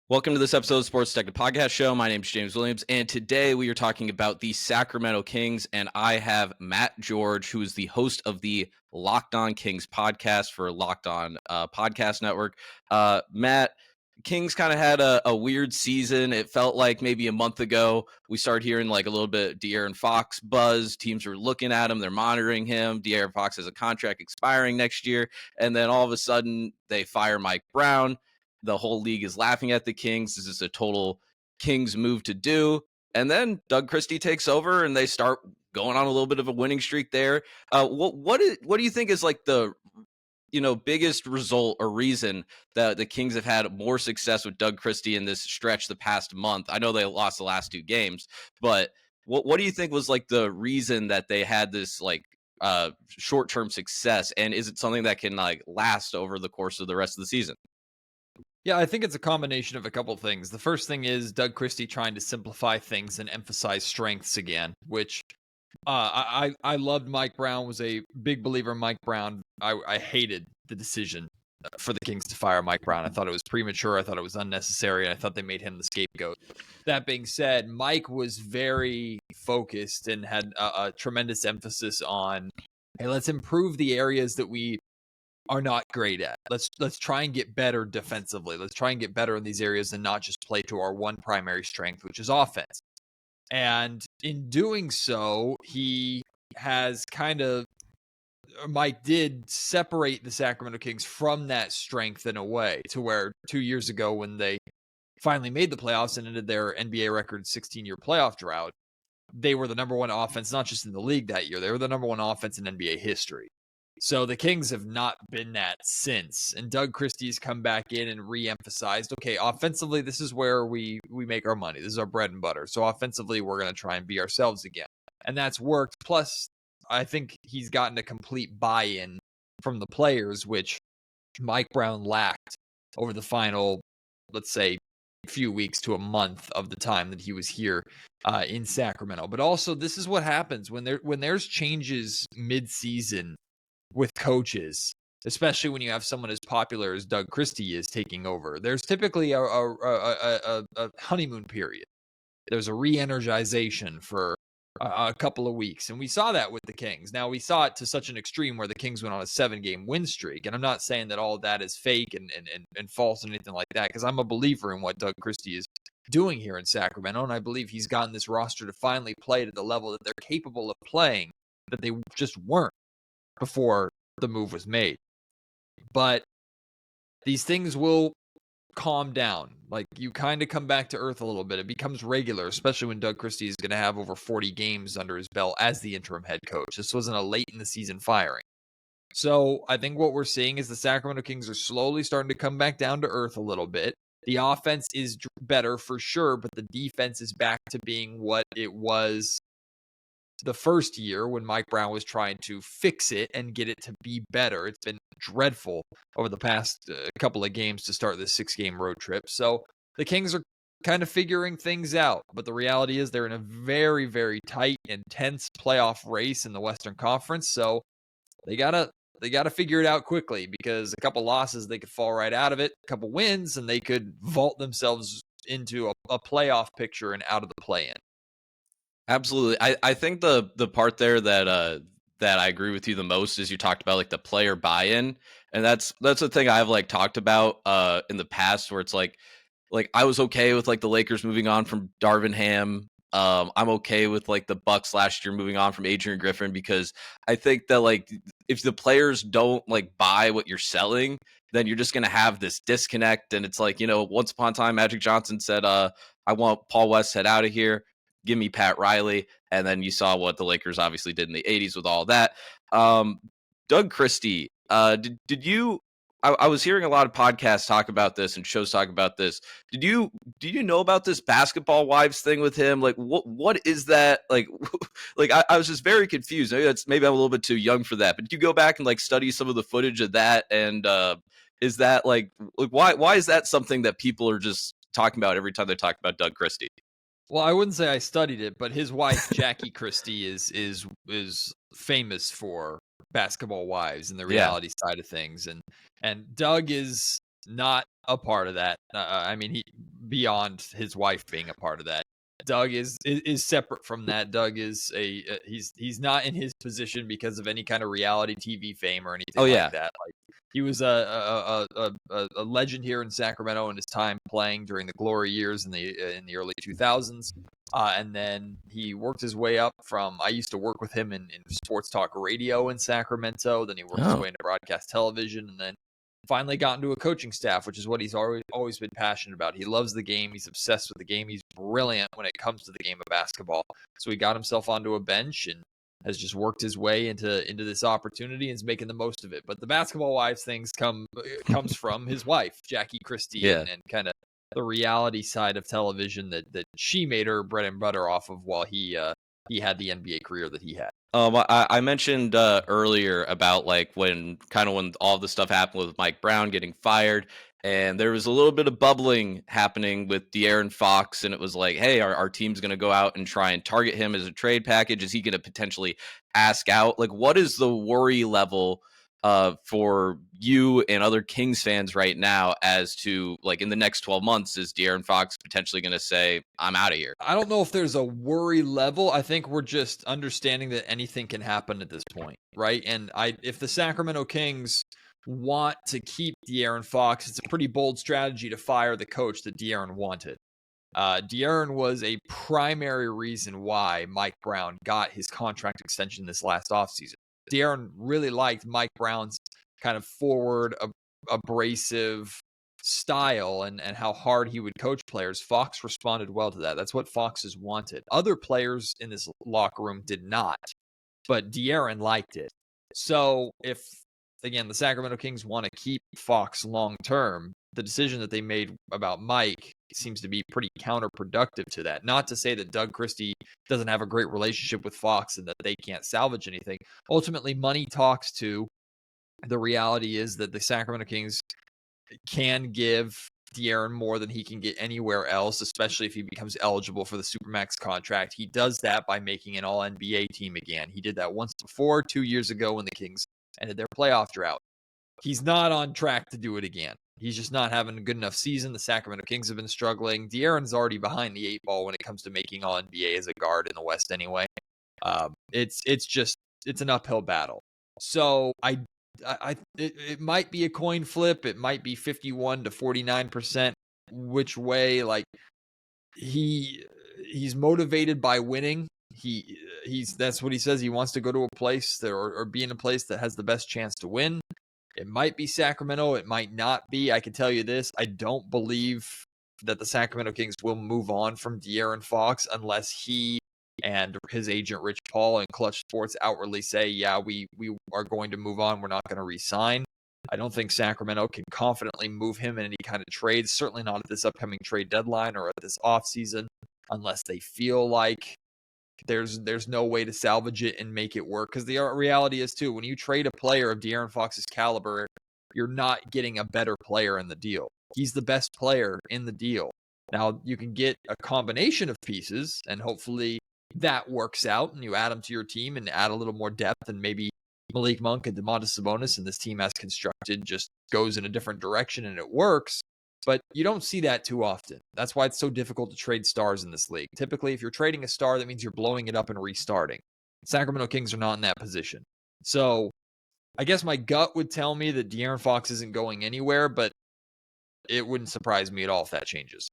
Welcome to this episode of the Sports Detective Podcast Show. My name is James Williams, and today we are talking about the Sacramento Kings, and I have Matt George, who is the host of the Locked On Kings podcast for Locked On Podcast Network. Matt, Kings kind of had a weird season. It felt like maybe a month ago we started hearing like a little bit of De'Aaron Fox buzz. Teams were looking at him, they're monitoring him. De'Aaron Fox has a contract expiring next year, and then all of a sudden they fire Mike Brown. The whole league is laughing at the Kings. This is a total Kings move to do. And then Doug Christie takes over and they start going on a little bit of a winning streak there. What do you think is like the biggest result or reason that the Kings have had more success with Doug Christie in this stretch the past month? I know they lost the last two games, but what do you think was like the reason that they had this like short-term success, and is it something that can like last over the course of the rest of the season? Yeah, I think it's a combination of a couple of things. The first thing is Doug Christie trying to simplify things and emphasize strengths again, which I loved. Mike Brown, was a big believer in Mike Brown. I hated the decision for the Kings to fire Mike Brown. I thought it was premature. I thought it was unnecessary. I thought they made him the scapegoat. That being said, Mike was very focused and had a tremendous emphasis on, hey, let's improve the areas that we are not great at. Let's try and get better defensively. Let's try and get better in these areas and not just play to our one primary strength, which is offense. And in doing so, he has Mike did separate the Sacramento Kings from that strength in a way, to where 2 years ago when they finally made the playoffs and ended their NBA record 16-year playoff drought, they were the number one offense, not just in the league that year. They were the number one offense in NBA history. So the Kings have not been that since. And Doug Christie's come back in and re-emphasized, okay, offensively, this is where we make our money. This is our bread and butter. So offensively, we're going to try and be ourselves again. And that's worked. Plus, I think he's gotten a complete buy-in from the players, which Mike Brown lacked over the final, let's say, few weeks to a month of the time that he was here in Sacramento. But also, this is what happens when there's changes mid-season with coaches, especially when you have someone as popular as Doug Christie is taking over. There's typically a honeymoon period. There's a re-energization for a couple of weeks, and we saw that with the Kings. Now, we saw it to such an extreme where the Kings went on a 7-game win streak, and I'm not saying that all of that is fake and false and anything like that, because I'm a believer in what Doug Christie is doing here in Sacramento, and I believe he's gotten this roster to finally play to the level that they're capable of playing, that they just weren't before the move was made. But these things will calm down. Like, you kind of come back to earth a little bit. It becomes regular, especially when Doug Christie is going to have over 40 games under his belt as the interim head coach. This wasn't a late in the season firing. So I think what we're seeing is the Sacramento Kings are slowly starting to come back down to earth a little bit. The offense is better for sure, but the defense is back to being what it was the first year when Mike Brown was trying to fix it and get it to be better. It's been dreadful over the past couple of games to start this 6-game road trip. So the Kings are kind of figuring things out, but the reality is they're in a very, very tight and tense playoff race in the Western Conference. So they gotta figure it out quickly, because a couple losses, they could fall right out of it. A couple wins, and they could vault themselves into a playoff picture and out of the play-in. Absolutely. I think the part there that that I agree with you the most is you talked about like the player buy-in. And that's the thing I've like talked about in the past, where it's like I was okay with like the Lakers moving on from Darvin Ham. I'm okay with like the Bucks last year moving on from Adrian Griffin, because I think that like if the players don't like buy what you're selling, then you're just going to have this disconnect. And it's like, once upon a time, Magic Johnson said, I want Paul Westhead out of here. Give me Pat Riley. And then you saw what the Lakers obviously did in the 80s with all that. Doug Christie, did you, I was hearing a lot of podcasts talk about this and shows talk about this. Did you know about this basketball wives thing with him? Like, what is that? Like, I was just very confused. Maybe I'm a little bit too young for that, but did you go back and like study some of the footage of that? And is that like why is that something that people are just talking about every time they talk about Doug Christie? Well, I wouldn't say I studied it, but his wife, Jackie Christie, is famous for basketball wives and the reality side of things. And Doug is not a part of that. I mean, beyond his wife being a part of that. Doug is separate from that. Doug is he's not in his position because of any kind of reality TV fame or anything Oh like yeah. that. Like he was a legend here in Sacramento in his time playing during the glory years in the early 2000s. And then he worked his way up from. I used to work with him in sports talk radio in Sacramento. Then he worked his Oh. way into broadcast television, and then finally got into a coaching staff, which is what he's always been passionate about. He loves the game. He's obsessed with the game. He's brilliant when it comes to the game of basketball. So he got himself onto a bench and has just worked his way into this opportunity and is making the most of it. But the basketball wives things comes from his wife, Jackie Christie, Yeah. and kind of the reality side of television that she made her bread and butter off of while he had the NBA career that he had. I mentioned earlier about like when all the stuff happened with Mike Brown getting fired, and there was a little bit of bubbling happening with De'Aaron Fox, and it was like, hey, our team's going to go out and try and target him as a trade package. Is he going to potentially ask out? Like, what is the worry level for you and other Kings fans right now as to like in the next 12 months, is De'Aaron Fox potentially going to say, I'm out of here? I don't know if there's a worry level. I think we're just understanding that anything can happen at this point, right? And if the Sacramento Kings want to keep De'Aaron Fox, it's a pretty bold strategy to fire the coach that De'Aaron wanted. De'Aaron was a primary reason why Mike Brown got his contract extension this last offseason. De'Aaron really liked Mike Brown's kind of forward, abrasive style and how hard he would coach players. Fox responded well to that. That's what Fox has wanted. Other players in this locker room did not, but De'Aaron liked it. So if, again, the Sacramento Kings want to keep Fox long term, the decision that they made about Mike seems to be pretty counterproductive to that. Not to say that Doug Christie doesn't have a great relationship with Fox and that they can't salvage anything. Ultimately, money talks too. The reality is that the Sacramento Kings can give De'Aaron more than he can get anywhere else, especially if he becomes eligible for the Supermax contract. He does that by making an All-NBA team again. He did that once before, 2 years ago when the Kings ended their playoff drought. He's not on track to do it again. He's just not having a good enough season. The Sacramento Kings have been struggling. De'Aaron's already behind the 8 ball when it comes to making All-NBA as a guard in the West anyway. It's an uphill battle. So it might be a coin flip. It might be 51 to 49% which way. Like he's motivated by winning. That's what he says. He wants to go to a place or be in a place that has the best chance to win. It might be Sacramento. It might not be. I can tell you this. I don't believe that the Sacramento Kings will move on from De'Aaron Fox unless he and his agent Rich Paul and Clutch Sports outwardly say, yeah, we are going to move on. We're not going to re-sign. I don't think Sacramento can confidently move him in any kind of trade, certainly not at this upcoming trade deadline or at this offseason, unless they feel like there's no way to salvage it and make it work. Because the reality is, too, when you trade a player of De'Aaron Fox's caliber, you're not getting a better player in the deal. He's the best player in the deal. Now, you can get a combination of pieces, and hopefully that works out, and you add them to your team and add a little more depth, and maybe Malik Monk and Domantas Sabonis and this team as constructed just goes in a different direction and it works. But you don't see that too often. That's why it's so difficult to trade stars in this league. Typically, if you're trading a star, that means you're blowing it up and restarting. Sacramento Kings are not in that position. So I guess my gut would tell me that De'Aaron Fox isn't going anywhere, but it wouldn't surprise me at all if that changes.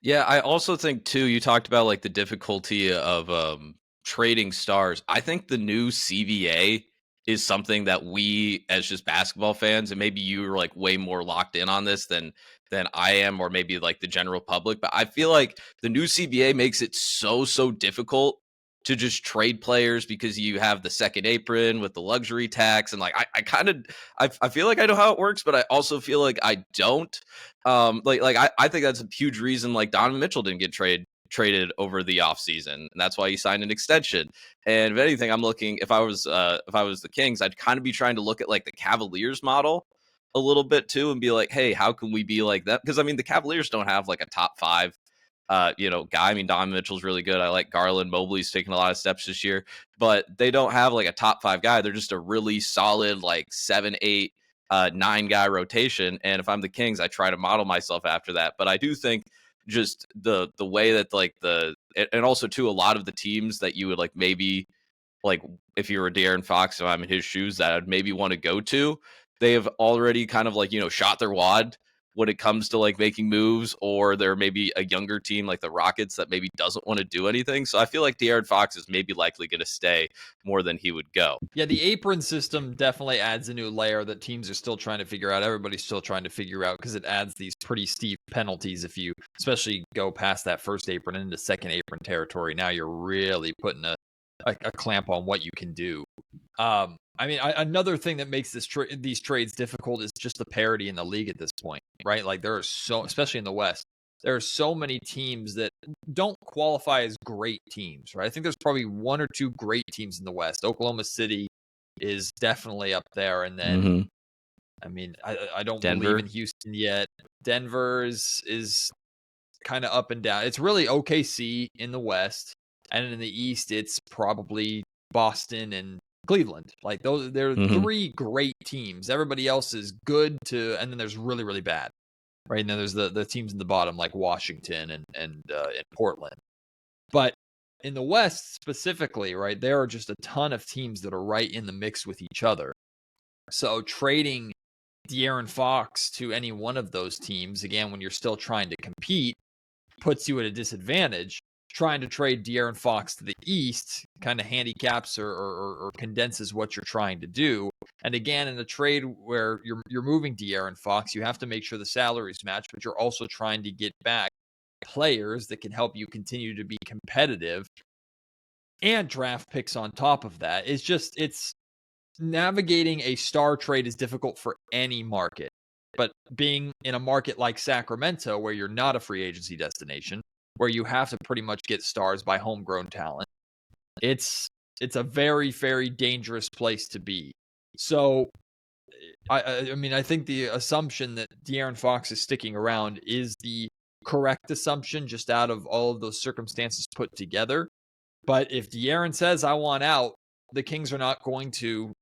Yeah, I also think too, you talked about like the difficulty of trading stars. I think the new CBA is something that we as just basketball fans, and maybe you are like way more locked in on this than I am, or maybe like the general public, but I feel like the new CBA makes it so difficult to just trade players because you have the second apron with the luxury tax. And like I feel like I know how it works, but I also feel like I don't. I think that's a huge reason like Donovan Mitchell didn't get traded over the offseason, and that's why he signed an extension. And if anything, I'm looking, if I was the Kings, I'd kind of be trying to look at like the Cavaliers model a little bit too and be like, hey, how can we be like that? Because I mean the Cavaliers don't have like a top 5 guy. I mean, Donovan Mitchell's really good. I like Garland. Mobley's taking a lot of steps this year, but they don't have like a top 5 guy. They're just a really solid like 7, 8 9-guy rotation. And if I'm the Kings, I try to model myself after that. But I do think just the way that like and also too, a lot of the teams that you would like maybe like if you were De'Aaron Fox, if I'm in his shoes, that I'd maybe want to go to, they have already kind of like, shot their wad when it comes to like making moves, or there may be a younger team like the Rockets that maybe doesn't want to do anything. So I feel like De'Aaron Fox is maybe likely going to stay more than he would go. Yeah, the apron system definitely adds a new layer that teams are still trying to figure out. Everybody's still trying to figure out because it adds these pretty steep penalties if you especially go past that first apron into second apron territory. Now you're really putting a clamp on what you can do. I mean, another thing that makes these trades difficult is just the parity in the league at this point, right? Like there are especially in the West, there are so many teams that don't qualify as great teams, right? I think there's probably one or two great teams in the West. Oklahoma City is definitely up there, and then Mm-hmm. I mean, I don't believe Denver. in Houston yet. Denver is kind of up and down. It's really OKC in the West, and in the East, it's probably Boston and Cleveland. Like those, there are Mm-hmm. three great teams. Everybody else is good to, and then there's really really bad. Right, and then there's the teams in the bottom like Washington and Portland. But in the West specifically, right, there are just a ton of teams that are right in the mix with each other. So trading De'Aaron Fox to any one of those teams, again, when you're still trying to compete, puts you at a disadvantage. Trying to trade De'Aaron Fox to the East kind of handicaps or condenses what you're trying to do. And again, in a trade where you're moving De'Aaron Fox, you have to make sure the salaries match, but you're also trying to get back players that can help you continue to be competitive and draft picks on top of that. It's navigating a star trade is difficult for any market. But being in a market like Sacramento, where you're not a free agency destination, where you have to pretty much get stars by homegrown talent, it's a very, very dangerous place to be. So, I mean, I think the assumption that De'Aaron Fox is sticking around is the correct assumption, just out of all of those circumstances put together. But if De'Aaron says, I want out, the Kings are not going to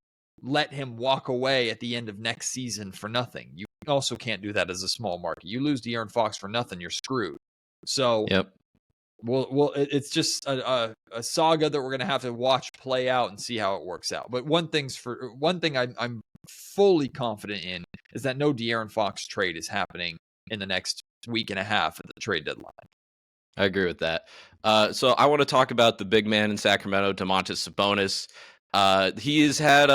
let him walk away at the end of next season for nothing. You also can't do that as a small market. You lose De'Aaron Fox for nothing, you're screwed. So, Yep. it's just a saga that we're going to have to watch play out and see how it works out. But one thing I'm fully confident in is that no De'Aaron Fox trade is happening in the next week and a half at the trade deadline. I agree with that. So I want to talk about the big man in Sacramento, Domantas Sabonis. He has had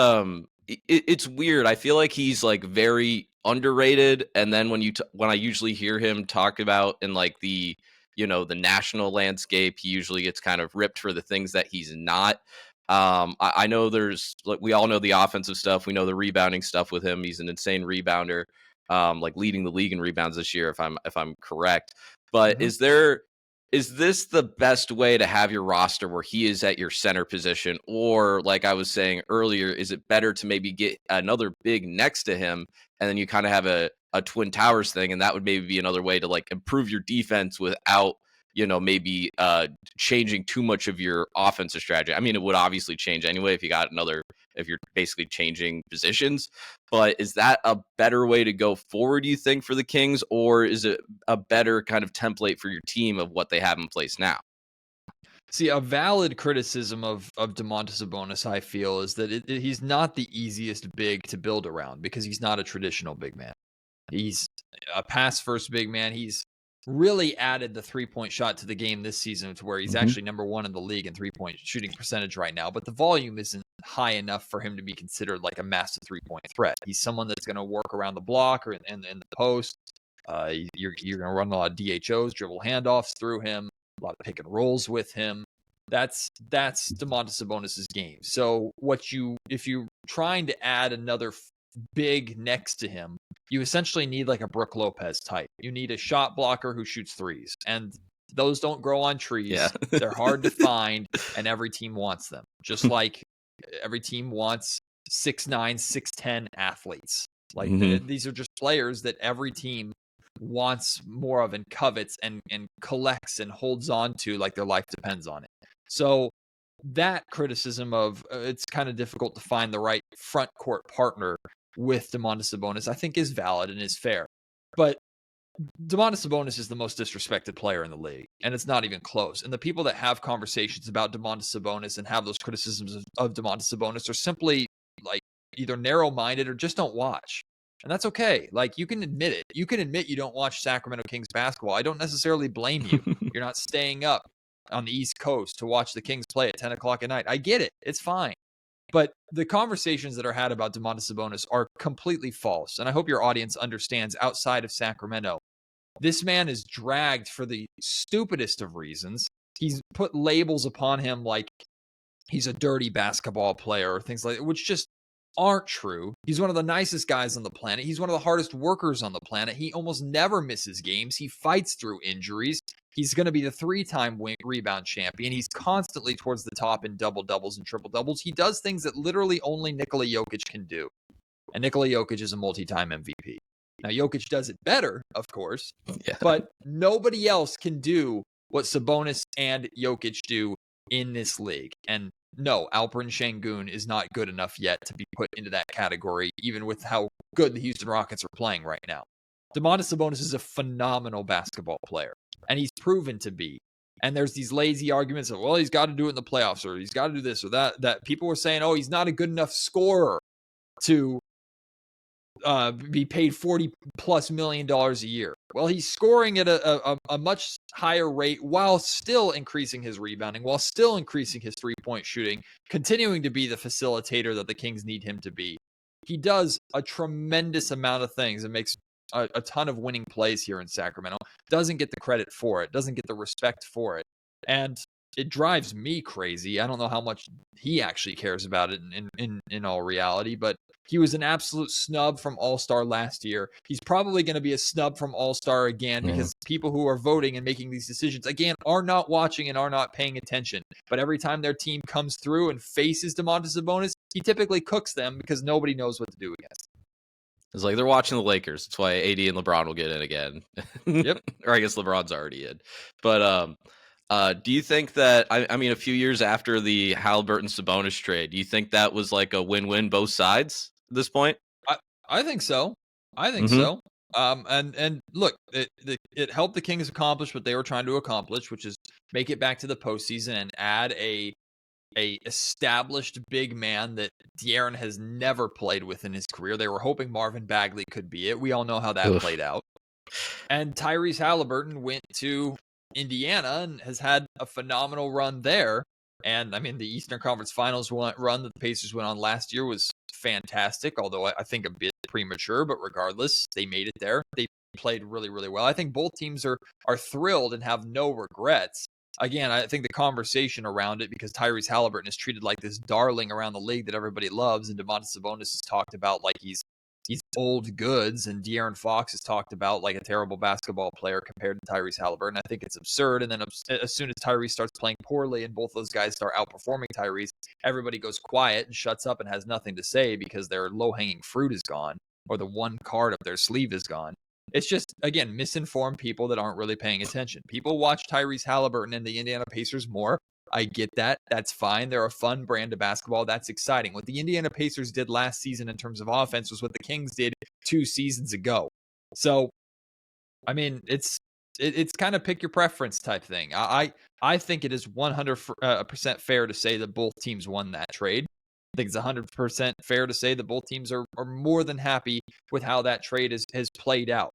it's weird. I feel like he's like very underrated, and then when I usually hear him talk about in like the national landscape, he usually gets kind of ripped for the things that he's not. I know there's like we all know the offensive stuff. We know the rebounding stuff with him. He's an insane rebounder, like leading the league in rebounds this year, if I'm correct. But is this the best way to have your roster where he is at your center position? Or like I was saying earlier, is it better to maybe get another big next to him and then you kind of have a Twin Towers thing, and that would maybe be another way to like improve your defense without, maybe changing too much of your offensive strategy? I mean, it would obviously change anyway if you're basically changing positions, but is that a better way to go forward, do you think, for the Kings, or is it a better kind of template for your team of what they have in place now? See, a valid criticism of Domantas Sabonis, I feel, is that he's not the easiest big to build around because he's not a traditional big man. He's a pass first big man. He's really added the 3-point shot to the game this season to where he's Hmm. actually number one in the league in 3-point shooting percentage right now. But the volume isn't high enough for him to be considered like a massive 3-point threat. He's someone that's going to work around the block or in the post. You're going to run a lot of DHOs, dribble handoffs through him, a lot of pick and rolls with him. That's Domantas Sabonis's game. So if you're trying to add another big next to him, you essentially need like a Brook Lopez type. You need a shot blocker who shoots threes, and those don't grow on trees. Yeah. They're hard to find, and every team wants them. Just like every team wants 6'9", 6'10" athletes. Like Hmm. these are just players that every team wants more of and covets and collects and holds on to like their life depends on it. So that criticism of it's kind of difficult to find the right front court partner with Domantas Sabonis, I think is valid and is fair. But Domantas Sabonis is the most disrespected player in the league, and it's not even close. And the people that have conversations about Domantas Sabonis and have those criticisms of Domantas Sabonis are simply like either narrow-minded or just don't watch. And that's okay. Like, you can admit it. You can admit you don't watch Sacramento Kings basketball. I don't necessarily blame you. You're not staying up on the East Coast to watch the Kings play at 10 o'clock at night. I get it. It's fine. But the conversations that are had about Domantas Sabonis are completely false. And I hope your audience understands outside of Sacramento. This man is dragged for the stupidest of reasons. He's put labels upon him like he's a dirty basketball player or things like that, which just aren't true. He's one of the nicest guys on the planet. He's one of the hardest workers on the planet. He almost never misses games. He fights through injuries. He's going to be the 3-time rebound champion. He's constantly towards the top in double-doubles and triple-doubles. He does things that literally only Nikola Jokic can do. And Nikola Jokic is a multi-time MVP. Now, Jokic does it better, of course, Yeah. but nobody else can do what Sabonis and Jokic do in this league. And no, Alperen Şengün is not good enough yet to be put into that category, even with how good the Houston Rockets are playing right now. Domantas Sabonis is a phenomenal basketball player, and he's proven to be. And there's these lazy arguments of, well, he's got to do it in the playoffs, or he's got to do this or that. That people were saying, oh, he's not a good enough scorer to be paid $40+ million a year. Well, he's scoring at a much higher rate while still increasing his rebounding, while still increasing his three-point shooting, continuing to be the facilitator that the Kings need him to be. He does a tremendous amount of things and makes a ton of winning plays here in Sacramento. Doesn't get the credit for it, doesn't get the respect for it. And it drives me crazy. I don't know how much he actually cares about it in all reality, but he was an absolute snub from All-Star last year. He's probably going to be a snub from All-Star again because people who are voting and making these decisions, again, are not watching and are not paying attention. But every time their team comes through and faces Domantas Sabonis, he typically cooks them because nobody knows what to do against him. It's like they're watching the Lakers. That's why AD and LeBron will get in again. Yep. Or I guess LeBron's already in. But do you think that, I mean, a few years after the Haliburton-Sabonis trade, do you think that was like a win-win both sides at this point? I think so. I think so. And look, it helped the Kings accomplish what they were trying to accomplish, which is make it back to the postseason and add a established big man that De'Aaron has never played with in his career. They were hoping Marvin Bagley could be it. We all know how that played out. And Tyrese Haliburton went to Indiana and has had a phenomenal run there. And I mean, the Eastern Conference Finals run that the Pacers went on last year was fantastic, although I think a bit premature, but regardless, they made it there. They played really, really well. I think both teams are thrilled and have no regrets. Again, I think the conversation around it, because Tyrese Haliburton is treated like this darling around the league that everybody loves, and Domantas Sabonis is talked about like he's old goods, and De'Aaron Fox is talked about like a terrible basketball player compared to Tyrese Haliburton. I think it's absurd. And then as soon as Tyrese starts playing poorly and both those guys start outperforming Tyrese, everybody goes quiet and shuts up and has nothing to say because their low-hanging fruit is gone, or the one card up their sleeve is gone. It's just, again, misinformed people that aren't really paying attention. People watch Tyrese Haliburton and the Indiana Pacers more. I get that. That's fine. They're a fun brand of basketball. That's exciting. What the Indiana Pacers did last season in terms of offense was what the Kings did 2 seasons ago. So, I mean, it's kind of pick your preference type thing. I think it is 100% fair to say that both teams won that trade. I think it's 100% fair to say that both teams are more than happy with how that trade has played out.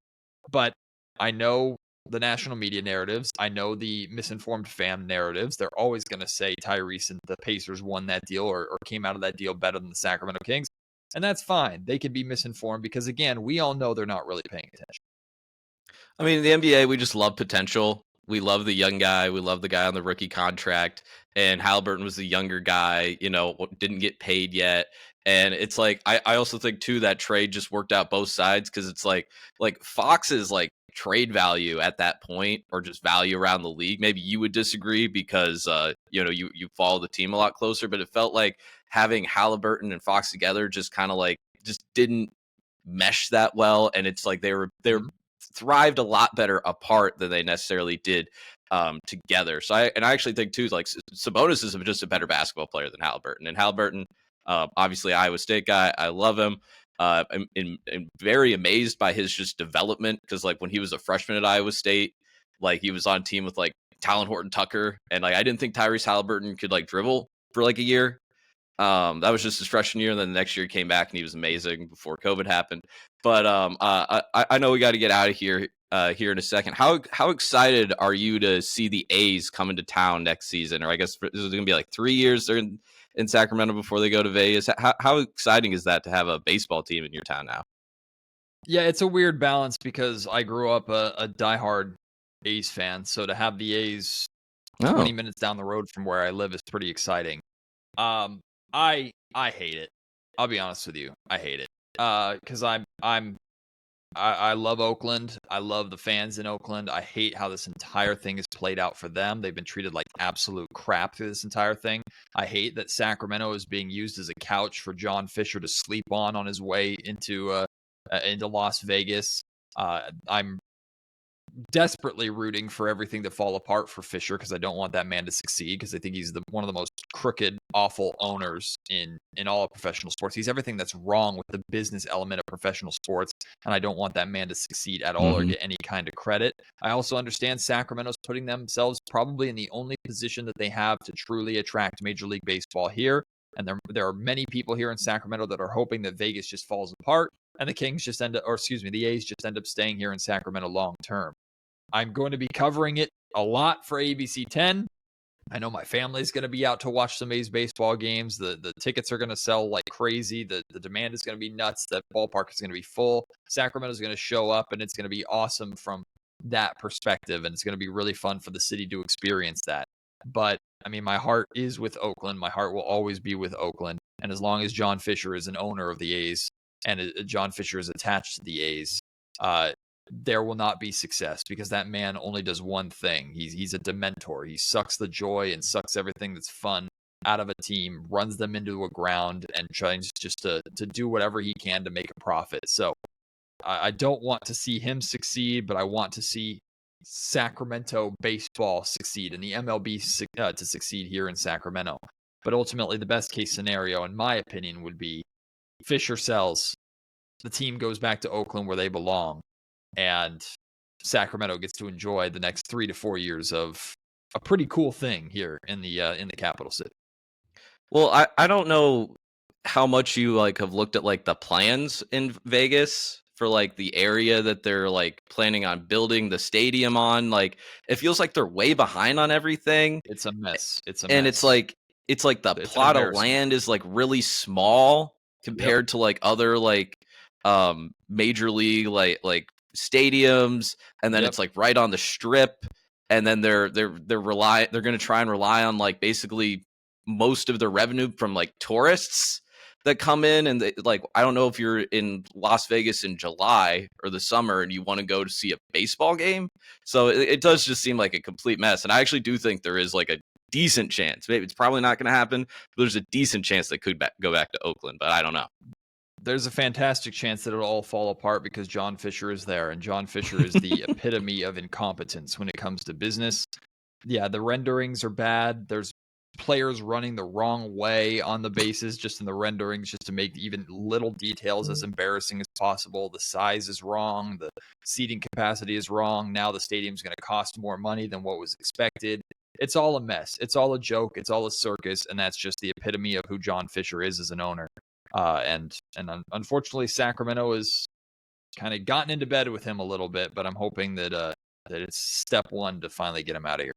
But I know the national media narratives. I know the misinformed fan narratives. They're always going to say Tyrese and the Pacers won that deal or came out of that deal better than the Sacramento Kings. And that's fine. They can be misinformed because, again, we all know they're not really paying attention. I mean, in the NBA, we just love potential. We love the young guy. We love the guy on the rookie contract. And Haliburton was the younger guy, didn't get paid yet. And it's like, I also think, too, that trade just worked out both sides because it's like Fox's like trade value at that point, or just value around the league. Maybe you would disagree because, you follow the team a lot closer, but it felt like having Haliburton and Fox together just kind of like just didn't mesh that well. And it's like they thrived a lot better apart than they necessarily did together. So I actually think too, like Sabonis is just a better basketball player than Haliburton. And Haliburton, obviously Iowa State guy, I love him. I'm very amazed by his just development because like when he was a freshman at Iowa State, like he was on team with like Talon Horton Tucker, and like I didn't think Tyrese Halliburton could like dribble for like a year. That was just his freshman year, and then the next year he came back and he was amazing before COVID happened. But I know we got to get out of here here in a second. How excited are you to see the A's come into town next season? Or I guess this is going to be like 3 years they're in Sacramento before they go to Vegas. How exciting is that to have a baseball team in your town now? Yeah, it's a weird balance because I grew up a diehard A's fan, so to have the A's 20 Oh, minutes down the road from where I live is pretty exciting. Um, I hate it. I'll be honest with you, I hate it. Because I love Oakland. I love the fans in Oakland. I hate how this entire thing is played out for them. They've been treated like absolute crap through this entire thing. I hate that Sacramento is being used as a couch for John Fisher to sleep on his way into Las Vegas. I'm desperately rooting for everything to fall apart for Fisher because I don't want that man to succeed because I think he's one of the most crooked, awful owners in all of professional sports. He's everything that's wrong with the business element of professional sports, and I don't want that man to succeed at all or hmm get any kind of credit. I also understand Sacramento's putting themselves probably in the only position that they have to truly attract Major League Baseball here. And there are many people here in Sacramento that are hoping that Vegas just falls apart and the Kings just end up, or excuse me, the A's just end up staying here in Sacramento long term. I'm going to be covering it a lot for ABC 10. I know my family's going to be out to watch some A's baseball games. The tickets are going to sell like crazy. The demand is going to be nuts. That ballpark is going to be full. Sacramento's going to show up, and it's going to be awesome from that perspective, and it's going to be really fun for the city to experience that. But I mean, my heart is with Oakland. My heart will always be with Oakland. And as long as John Fisher is an owner of the A's and John Fisher is attached to the A's, there will not be success because that man only does one thing. He's a dementor. He sucks the joy and sucks everything that's fun out of a team, runs them into a ground, and tries just to do whatever he can to make a profit. So I don't want to see him succeed, but I want to see Sacramento baseball succeed and the MLB to succeed here in Sacramento. But ultimately, the best case scenario, in my opinion, would be Fisher sells, the team goes back to Oakland where they belong, and Sacramento gets to enjoy the next 3 to 4 years of a pretty cool thing here in the capital city. Well, I don't know how much you like have looked at like the plans in Vegas for like the area that they're like planning on building the stadium on. Like it feels like they're way behind on everything. It's a mess. It's a And mess. it's like the It's an plot of embarrassment. land is like really small Yep. compared to like other like major league like stadiums, and then Yep. it's like right on the strip, and then they're going to try and rely on like basically most of their revenue from like tourists that come in, and they, like I don't know if you're in Las Vegas in July or the summer and you want to go to see a baseball game. So it does just seem like a complete mess, and I actually do think there is like a decent chance. Maybe it's probably not going to happen, but there's a decent chance they could go back to Oakland, but I don't know. There's a fantastic chance that it'll all fall apart because John Fisher is there, and John Fisher is the epitome of incompetence when it comes to business. Yeah, the renderings are bad. There's players running the wrong way on the bases just in the renderings just to make even little details as embarrassing as possible. The size is wrong, the seating capacity is wrong. Now the stadium's going to cost more money than what was expected. It's all a mess. It's all a joke. It's all a circus, and that's just the epitome of who John Fisher is as an owner. Unfortunately, Sacramento has kind of gotten into bed with him a little bit, but I'm hoping that that it's step one to finally get him out of here.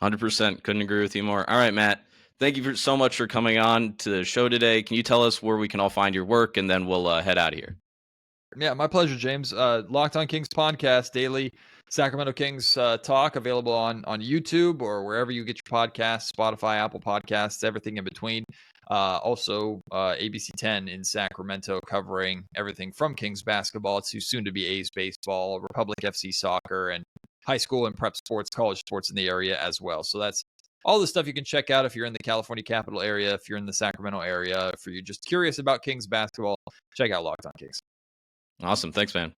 100%. Couldn't agree with you more. All right, Matt. Thank you so much for coming on to the show today. Can you tell us where we can all find your work, and then we'll head out of here? Yeah, my pleasure, James. Locked On Kings podcast, daily Sacramento Kings talk, available on YouTube or wherever you get your podcasts, Spotify, Apple Podcasts, everything in between. Also, ABC 10 in Sacramento, covering everything from Kings basketball to soon to be A's baseball, Republic FC soccer, and high school and prep sports, college sports in the area as well. So that's all the stuff you can check out if you're in the California capital area, if you're in the Sacramento area, if you're just curious about Kings basketball, check out Locked On Kings. Awesome. Thanks, man.